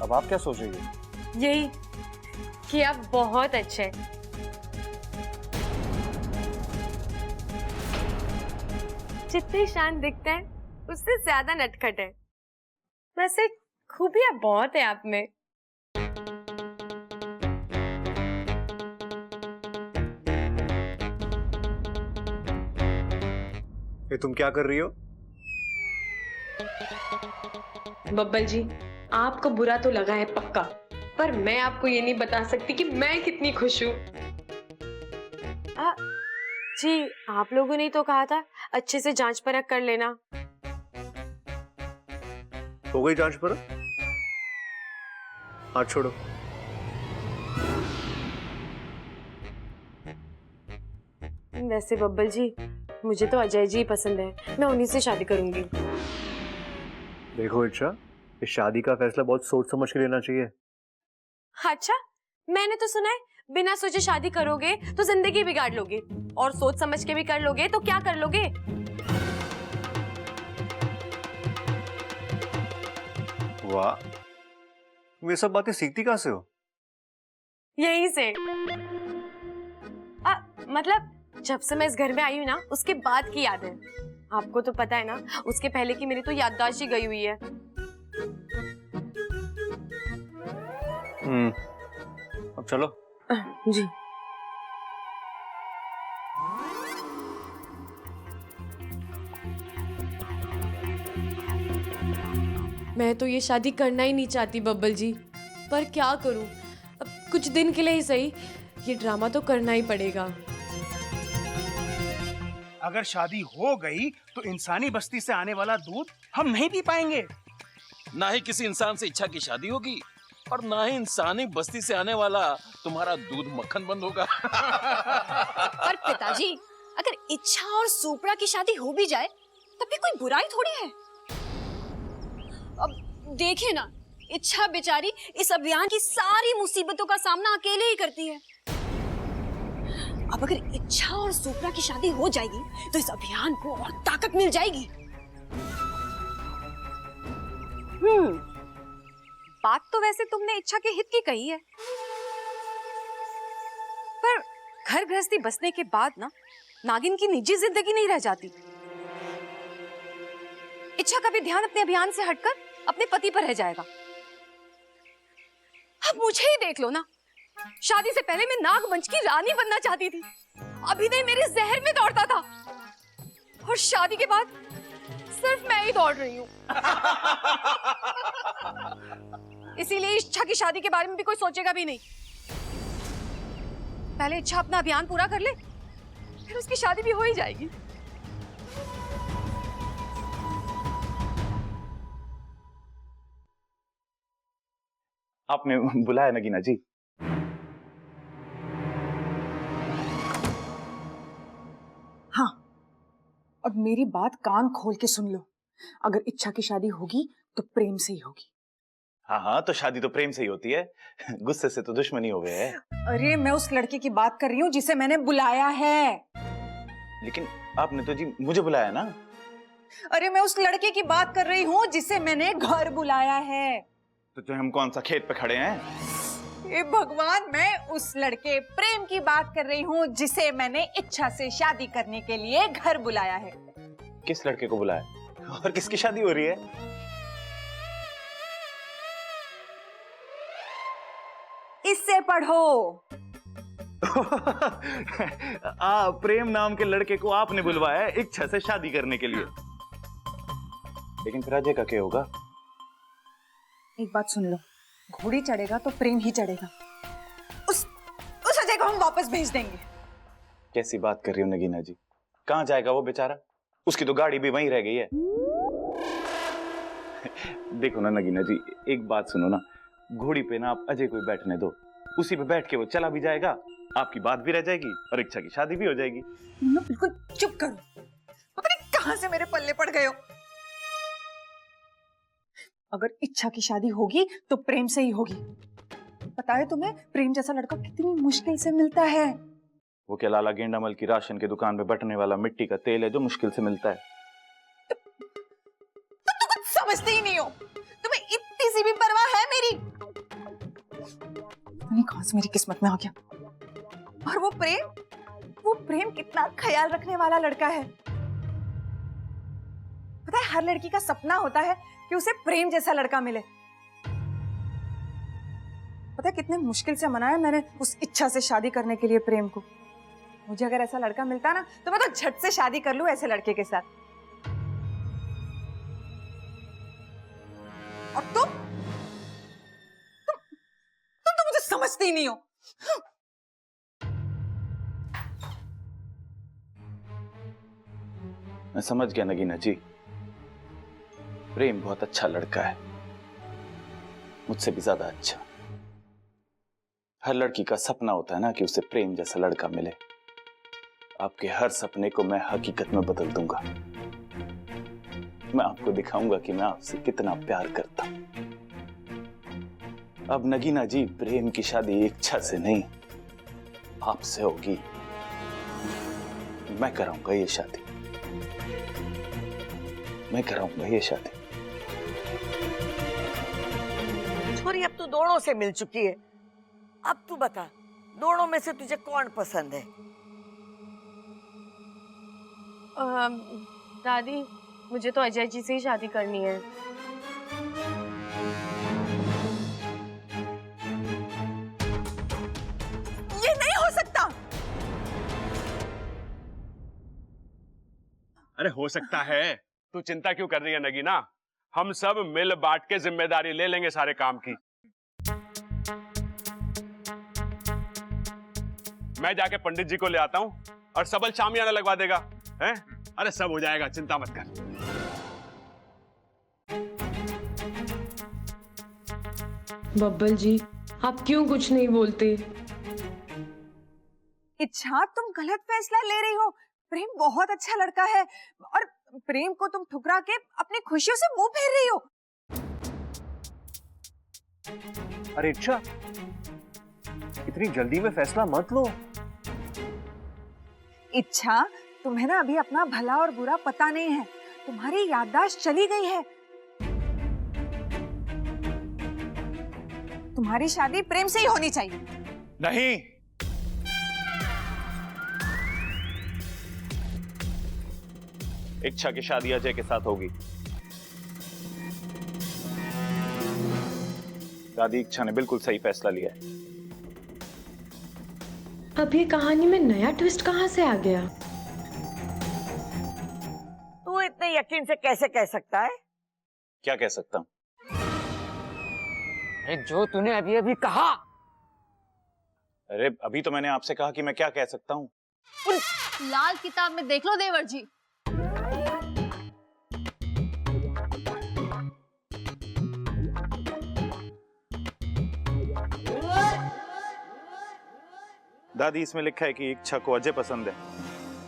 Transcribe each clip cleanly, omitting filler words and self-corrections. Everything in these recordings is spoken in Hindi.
अब आप क्या सोच रही हो? यही कि आप बहुत अच्छे हैं। जितने शांत दिखते हैं उससे ज्यादा नटखट है। वैसे खूबियां बहुत है आप में। ये तुम क्या कर रही हो? बब्बल जी, आपको बुरा तो लगा है पक्का, पर मैं आपको ये नहीं बता सकती कि मैं कितनी खुश हूँ। जी, आप लोगों ने तो कहा था अच्छे से जांच परख कर लेना। हो गई जांच परख? हाथ छोड़ो। वैसे बब्बल जी, मुझे तो अजय जी पसंद है, मैं उन्हीं से शादी करूंगी। देखो इच्छा, इस शादी का फैसला बहुत सोच समझ के लेना चाहिए। अच्छा, मैंने तो सुना है बिना सोचे शादी करोगे तो जिंदगी बिगाड़ लोगे, और सोच समझ के भी कर लोगे तो क्या कर लोगे? वाह, तुम ये सब बातें सीखती कहाँ से हो? यहीं से। मतलब जब से मैं इस घर में आई हूँ ना, उसके बाद की याद है। आपको तो पता है ना, उसके पहले की मेरी तो याददाश्त ही गई हुई है। अब चलो। जी। मैं तो ये शादी करना ही नहीं चाहती बब्बल जी, पर क्या करूं? अब कुछ दिन के लिए ही सही, ये ड्रामा तो करना ही पड़ेगा। अगर शादी हो गई तो इंसानी बस्ती से आने वाला दूध हम नहीं पी पाएंगे। ना ही किसी इंसान से इच्छा की शादी होगी, और ना ही इंसानी बस्ती से आने वाला तुम्हारा दूध मक्खन बंद होगा। पर पिताजी, अगर इच्छा और सुपरा की शादी हो भी जाए तब भी कोई बुराई थोड़ी है। अब देखिए ना, इच्छा बेचारी इस अभियान की सारी मुसीबतों का सामना अकेले ही करती है। अब अगर इच्छा और सुपरा की शादी हो जाएगी तो इस अभियान को और ताकत मिल जाएगी। बात तो वैसे तुमने इच्छा के हित की कही है, पर घर गृहस्थी बसने के बाद ना, नागिन की निजी जिंदगी नहीं रह जाती। इच्छा का भी ध्यान अपने अभियान से हटकर अपने पति पर रह जाएगा। अब मुझे ही देख लो ना, शादी से पहले मैं नागमंच की रानी बनना चाहती थी, अभिनय मेरे जहर में दौड़ता था, और शादी के बाद सिर्फ मैं ही दौड़ रही हूँ। इसीलिए इच्छा की शादी के बारे में भी कोई सोचेगा भी नहीं। पहले इच्छा अपना अभियान पूरा कर ले, फिर उसकी शादी भी हो ही जाएगी। आपने बुलाया नगीना जी? हाँ, और मेरी बात कान खोल के सुन लो। अगर इच्छा की शादी होगी तो प्रेम से ही होगी। हाँ हाँ, तो शादी तो प्रेम से ही होती है, गुस्से से तो दुश्मनी हो गए है। अरे मैं उस लड़के की बात कर रही हूँ जिसे मैंने बुलाया है। लेकिन आपने तो जी मुझे बुलाया ना। अरे मैं उस लड़के की बात कर रही हूँ जिसे मैंने घर बुलाया है। तो हम कौन सा खेत पे खड़े हैं? हे भगवान, मैं उस लड़के प्रेम की बात कर रही हूँ जिसे मैंने इच्छा से शादी करने के लिए घर बुलाया है। किस लड़के को बुलाया और किसकी शादी हो रही है? इससे पढ़ो। प्रेम नाम के लड़के को आपने बुलवाया है इच्छा से शादी करने के लिए। लेकिन फिर अजय का क्या होगा? एक बात सुन लो, घोड़ी चढ़ेगा तो प्रेम ही चढ़ेगा। उस अजय को हम वापस भेज देंगे। कैसी बात कर रही हो नगीना जी? कहाँ जाएगा वो बेचारा? उसकी तो गाड़ी भी वहीं रह गई है। देखो ना नगीना जी, एक बात सुनो ना, घोड़ी पे ना आप अजय को बैठने दो, उसी पे बैठ के वो चला भी जाएगा, आपकी बात भी रह जाएगी और इच्छा की शादी भी हो जाएगी। बिल्कुल चुप करो, पता नहीं कहां से मेरे पल्ले पड़ गए हो। अगर इच्छा की शादी होगी तो प्रेम से ही होगी। पता है तुम्हें, प्रेम जैसा लड़का कितनी मुश्किल से मिलता है। वो क्या लाला गेंडामल की राशन की दुकान पे बटने वाला मिट्टी का तेल है जो मुश्किल से मिलता है। तो तुम कुछ समझते ही नहीं हो। तुम्हें इतनी सी भी परवाह है मेरी? जाएगी। नहीं, कहां से मेरी किस्मत में आ गया। और वो प्रेम कितना ख्याल रखने वाला लड़का है। पता है, हर लड़की का सपना होता है कि उसे प्रेम जैसा लड़का मिले। पता है कितने मुश्किल से मनाया मैंने उस इच्छा से शादी करने के लिए प्रेम को। मुझे अगर ऐसा लड़का मिलता ना तो मैं तो झट से शादी कर लूं ऐसे लड़के के साथ। और तुम तो मुझे समझती ही नहीं हो। मैं समझ गया नगीना जी, प्रेम बहुत अच्छा लड़का है, मुझसे भी ज्यादा अच्छा। हर लड़की का सपना होता है ना कि उसे प्रेम जैसा लड़का मिले। आपके हर सपने को मैं हकीकत में बदल दूंगा। मैं आपको दिखाऊंगा कि मैं आपसे कितना प्यार करता हूं। अब नगीना जी, प्रेम की शादी इच्छा से नहीं, आपसे होगी। मैं कराऊंगा ये शादी, मैं कराऊंगा ये शादी। छोरी, अब तू दोनों से मिल चुकी है, अब तू बता, दोनों में से तुझे कौन पसंद है? दादी, मुझे तो अजय जी से ही शादी करनी है। ये नहीं हो सकता। अरे हो सकता है, तू चिंता क्यों कर रही है नगीना? हम सब मिल बांट के जिम्मेदारी ले लेंगे सारे काम की। मैं जाके पंडित जी को ले आता हूं और सबल शामियाना लगवा देगा, हैं? अरे सब हो जाएगा, चिंता मत कर। बब्बल जी, आप क्यों कुछ नहीं बोलते? इच्छा, तुम गलत फैसला ले रही हो। प्रेम बहुत अच्छा लड़का है और प्रेम को तुम ठुकरा के अपनी खुशियों से मुंह फेर रही हो। अरे इच्छा, इतनी जल्दी में फैसला मत लो। इच्छा, तुम्हें ना अभी अपना भला और बुरा पता नहीं है। तुम्हारी याददाश्त चली गई है। तुम्हारी शादी प्रेम से ही होनी चाहिए। नहीं, इच्छा की शादी अजय के साथ होगी। दादी, इच्छा ने बिल्कुल सही फैसला लिया है। अब ये कहानी में नया ट्विस्ट कहाँ से आ गया? तू इतने यकीन से कैसे कह सकता है? क्या कह सकता हूं? अरे जो तूने अभी अभी कहा। अरे अभी तो मैंने आपसे कहा कि मैं क्या कह सकता हूं। लाल किताब में देख लो देवर जी। दादी, इसमें लिखा है कि इच्छा को अजय पसंद है,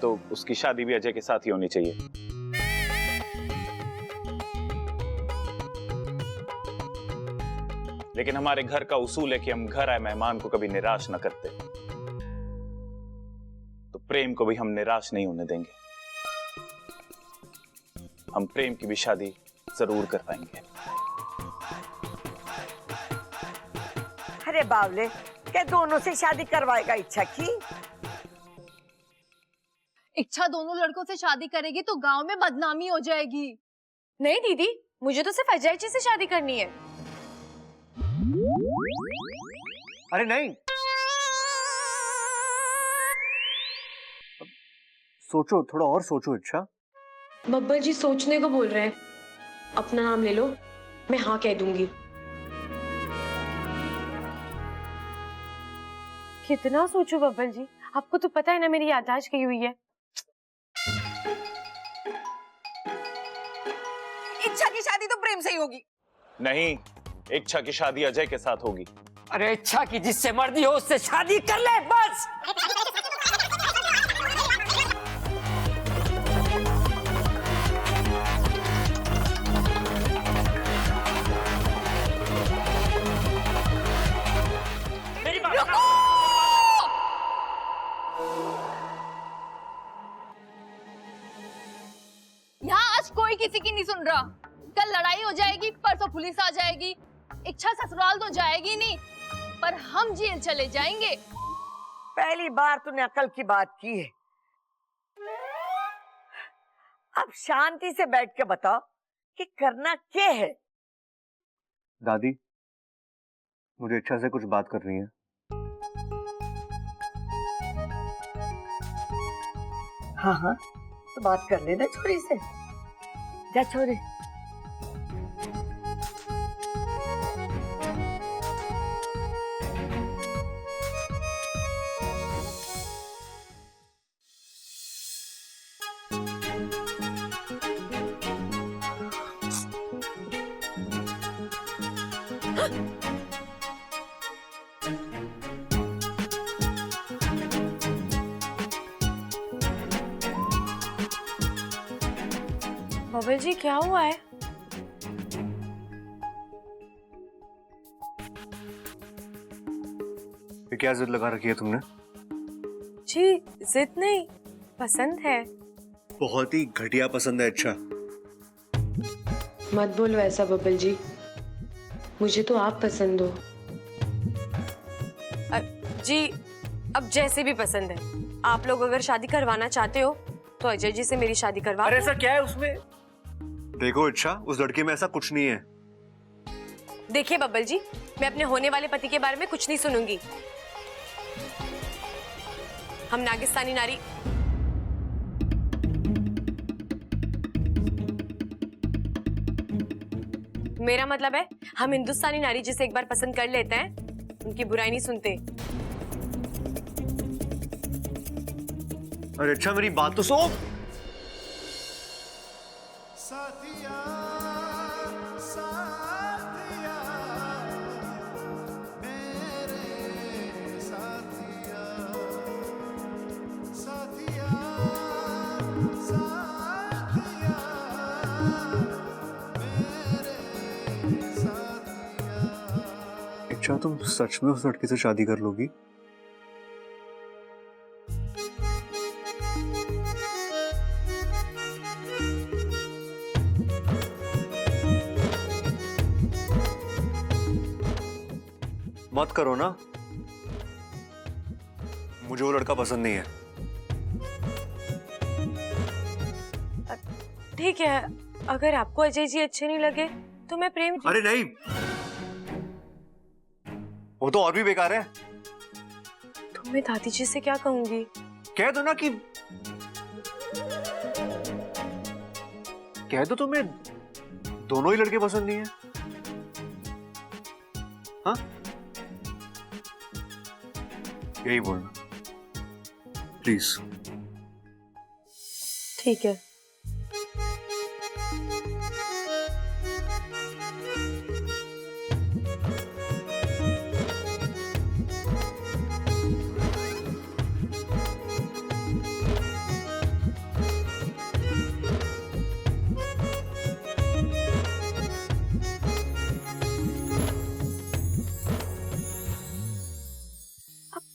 तो उसकी शादी भी अजय के साथ ही होनी चाहिए। लेकिन हमारे घर का उसूल है कि हम घर आए मेहमान को कभी निराश न करते, तो प्रेम को भी हम निराश नहीं होने देंगे। हम प्रेम की भी शादी जरूर कर पाएंगे। अरे बावले, क्या दोनों से शादी करवाएगा इच्छा की? इच्छा दोनों लड़कों से शादी करेगी तो गांव में बदनामी हो जाएगी। नहीं दीदी, मुझे तो सिर्फ अजय जी से शादी करनी है। अरे नहीं, सोचो, थोड़ा और सोचो इच्छा। बब्बल जी सोचने को बोल रहे हैं। अपना नाम ले लो, मैं हाँ कह दूंगी। कितना सोचो बब्बल जी, आपको तो पता है ना मेरी याददाश्त गई हुई है। इच्छा की शादी तो प्रेम से ही होगी। नहीं, इच्छा की शादी अजय के साथ होगी। अरे इच्छा की जिससे मर्जी हो उससे शादी कर ले बस। मेरी बात यहाँ आज कोई किसी की नहीं सुन रहा। कल लड़ाई हो जाएगी, परसों पुलिस आ जाएगी। इच्छा ससुराल तो जाएगी नहीं, पर हम जेल चले जाएंगे। पहली बार तूने अकल की बात की है। अब शांति से बैठ के बताओ कि करना क्या है। दादी, मुझे इच्छा से कुछ बात करनी है। हाँ हाँ, तो बात कर लेना छोरी से। जा छोरी। बबल जी क्या हुआ है? ये क्या जिद लगा रखी है तुमने? जी जिद नहीं, पसंद है। बहुत ही घटिया पसंद है। अच्छा, मत बोलो ऐसा बबल जी, मुझे तो आप पसंद हो। जी अब जैसे भी पसंद है, आप लोग अगर शादी करवाना चाहते हो तो अजय जी से मेरी शादी करवा अरे दो। ऐसा क्या है उसमें? देखो इच्छा, उस लड़के में ऐसा कुछ नहीं है। देखिए बब्बल जी, मैं अपने होने वाले पति के बारे में कुछ नहीं सुनूंगी। हम नागिस्तानी नारी मेरा मतलब है हम हिंदुस्तानी नारी जिसे एक बार पसंद कर लेते हैं उनकी बुराई नहीं सुनते। अरे अच्छा, मेरी बात तो सुनो। अच्छा, तुम सच में उस लड़के से शादी कर लोगी? मत करो ना, मुझे वो लड़का पसंद नहीं है। ठीक है, अगर आपको अजय जी अच्छे नहीं लगे तो मैं प्रेम जी। अरे नहीं, वो तो और भी बेकार है। तो मैं दादी जी से क्या कहूंगी? कह दो ना कि कह दो तुम्हें दोनों ही लड़के पसंद नहीं है। हाँ, यही बोलना प्लीज। ठीक है।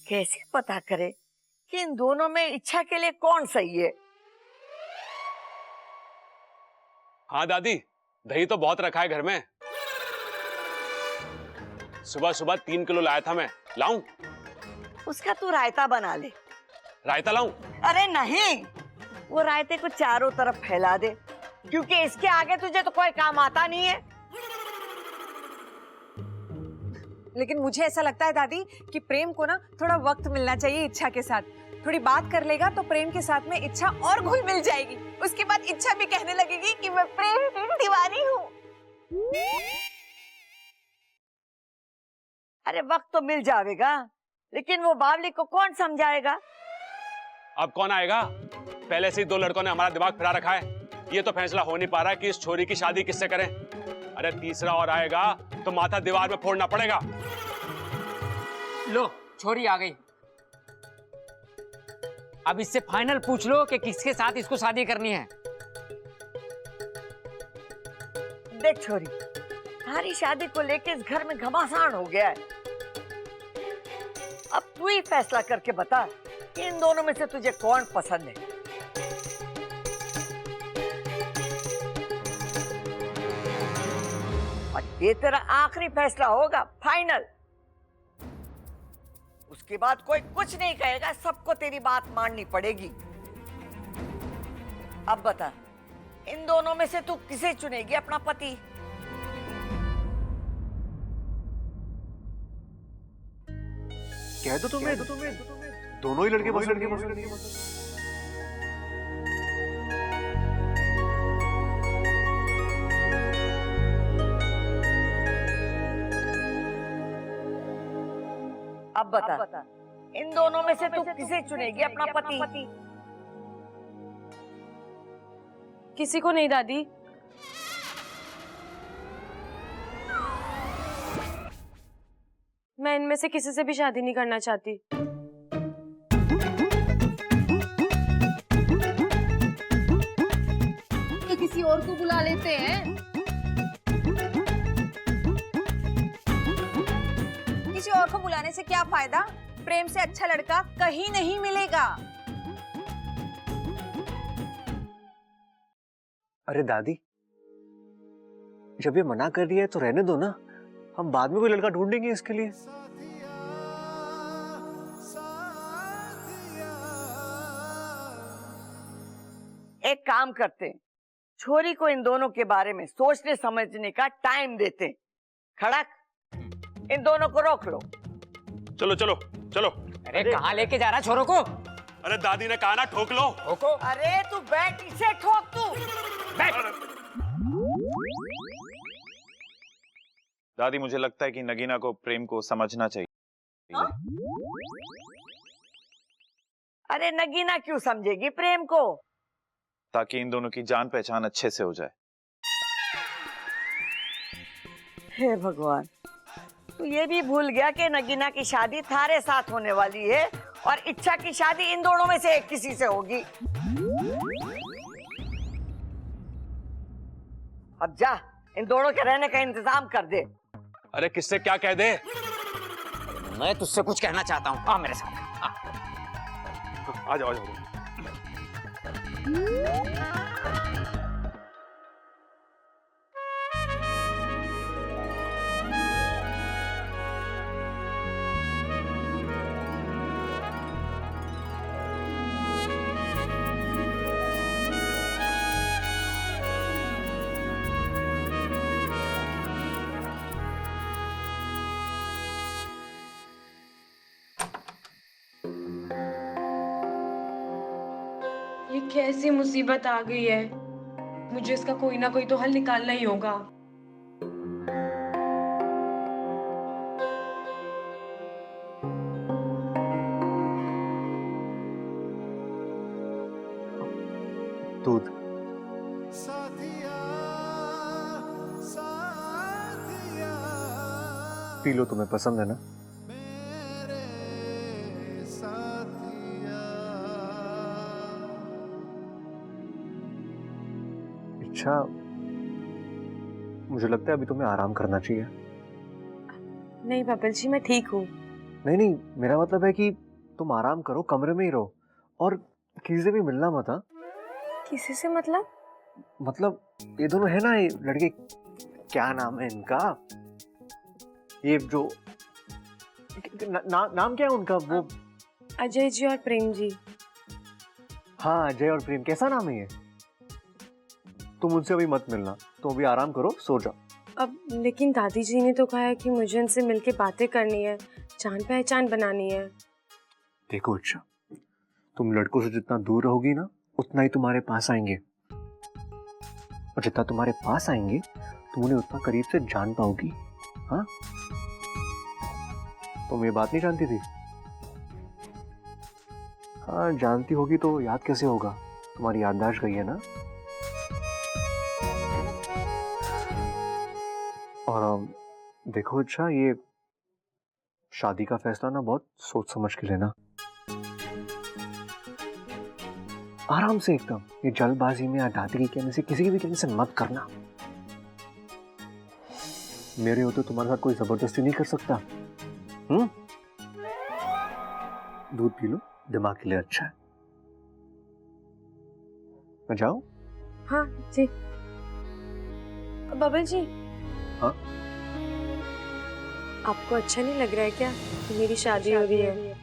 कैसे पता करे कि इन दोनों में इच्छा के लिए कौन सही है? हाँ दादी, दही तो बहुत रखा है घर में। सुबह सुबह 3 किलो लाया था मैं। लाऊं? उसका तू रायता बना ले। रायता लाऊं? अरे नहीं, वो रायते को चारों तरफ फैला दे, क्योंकि इसके आगे तुझे तो कोई काम आता नहीं है। लेकिन मुझे ऐसा लगता है दादी कि प्रेम को ना थोड़ा वक्त मिलना चाहिए इच्छा के साथ। थोड़ी बात कर लेगा तो प्रेम के साथ में इच्छा और घुल मिल जाएगी। उसके बाद इच्छा भी कहने लगेगी कि मैं प्रेम की दीवानी हूँ। अरे वक्त तो मिल जाएगा, लेकिन वो बावली को कौन समझाएगा? अब कौन आएगा? पहले से ही 2 लड़कों ने हमारा दिमाग फिरा रखा है। ये तो फैसला हो नहीं पा रहा कि इस छोरी की शादी किससे करें। अरे तीसरा और आएगा तो माथा दीवार में फोड़ना पड़ेगा। लो, छोरी आ गई। अब इससे फाइनल पूछ लो कि किसके साथ इसको शादी करनी है। देख छोरी, तुम्हारी शादी को लेके इस घर में घमासान हो गया है। अब तू ही फैसला करके बता कि इन दोनों में से तुझे कौन पसंद है। ये तेरा आखिरी फैसला होगा, फाइनल। उसके बाद कोई कुछ नहीं कहेगा, सबको तेरी बात माननी पड़ेगी। अब बता, इन दोनों में से तू किसे चुनेगी अपना पति? कह दो तुम्हें दोनों ही लड़के पसंद अब बता, इन दोनों में से तू किसे चुनेगी अपना पति? किसी को नहीं दादी। मैं इनमें से किसी से भी शादी नहीं करना चाहती। तो किसी और को बुला लेते हैं। किसी और को बुलाने से क्या फायदा? प्रेम से अच्छा लड़का कहीं नहीं मिलेगा। अरे दादी, जब ये मना कर दिया है तो रहने दो ना, हम बाद में कोई लड़का ढूंढेंगे इसके लिए। एक काम करते हैं, छोरी को इन दोनों के बारे में सोचने समझने का टाइम देते हैं। खड़क, इन दोनों को रोक लो। चलो चलो चलो। अरे कहाँ लेके जा रहा छोरों को? अरे दादी ने कहा ना, ठोक लो। ठोको। अरे तू बैठ, इसे ठोक तू। दादी, मुझे लगता है कि नगीना को प्रेम को समझना चाहिए। अरे नगीना क्यों समझेगी प्रेम को? ताकि इन दोनों की जान पहचान अच्छे से हो जाए। हे भगवान, तू ये भी भूल गया कि नगीना की शादी थारे साथ होने वाली है और इच्छा की शादी इन दोनों में से एक किसी से होगी। अब जा, इन दोनों के रहने का इंतजाम कर दे। अरे किससे क्या कह दे? मैं तुझसे कुछ कहना चाहता हूँ, आ मेरे साथ। आ जाओ आ जाओ। ये कैसी मुसीबत आ गई है। मुझे इसका कोई ना कोई तो हल निकालना ही होगा। दूध पी लो, तुम्हें पसंद है ना? अच्छा, मुझे लगता है अभी तुम्हें आराम करना चाहिए। नहीं बबल जी, मैं ठीक हूँ। नहीं नहीं, मेरा मतलब है कि तुम आराम करो, कमरे में ही रहो और किसी से भी मिलना मत। हाँ, किसी से मतलब? मतलब ये दोनों है ना, ये लड़के, क्या नाम है इनका, ये जो नाम क्या है उनका? वो अजय जी और प्रेम जी। हाँ, अजय और प्रेम। कैसा नाम है ये? तुम उनसे अभी मत मिलना, तुम अभी आराम करो, सो जाओ। अब लेकिन दादी जी ने तो कहा है कि मुझे इनसे मिलके बातें करनी है, जान पहचान बनानी है। देखो अच्छा, तुम लड़कों से जितना दूर रहोगी ना, उतना ही तुम्हारे पास आएंगे, और जितना तुम्हारे पास आएंगे तुम उन्हें उतना करीब से जान पाओगी। हाँ, तुम ये बात नहीं जानती थी? हाँ, जानती होगी तो याद कैसे होगा, तुम्हारी याददाश्त गई है ना। और देखो अच्छा, ये शादी का फैसला ना बहुत सोच समझ के लेना, आराम से एकदम। ये जल्दबाजी में या दादी के कहने से, किसी के भी कहने से मत करना। मेरे होते तुम्हारे साथ कोई जबरदस्ती नहीं कर सकता। दूध पी लो, दिमाग के लिए अच्छा है। मैं जाऊं? हाँ जी। बबल जी। हाँ? आपको अच्छा नहीं लग रहा है क्या कि मेरी शादी हो रही है?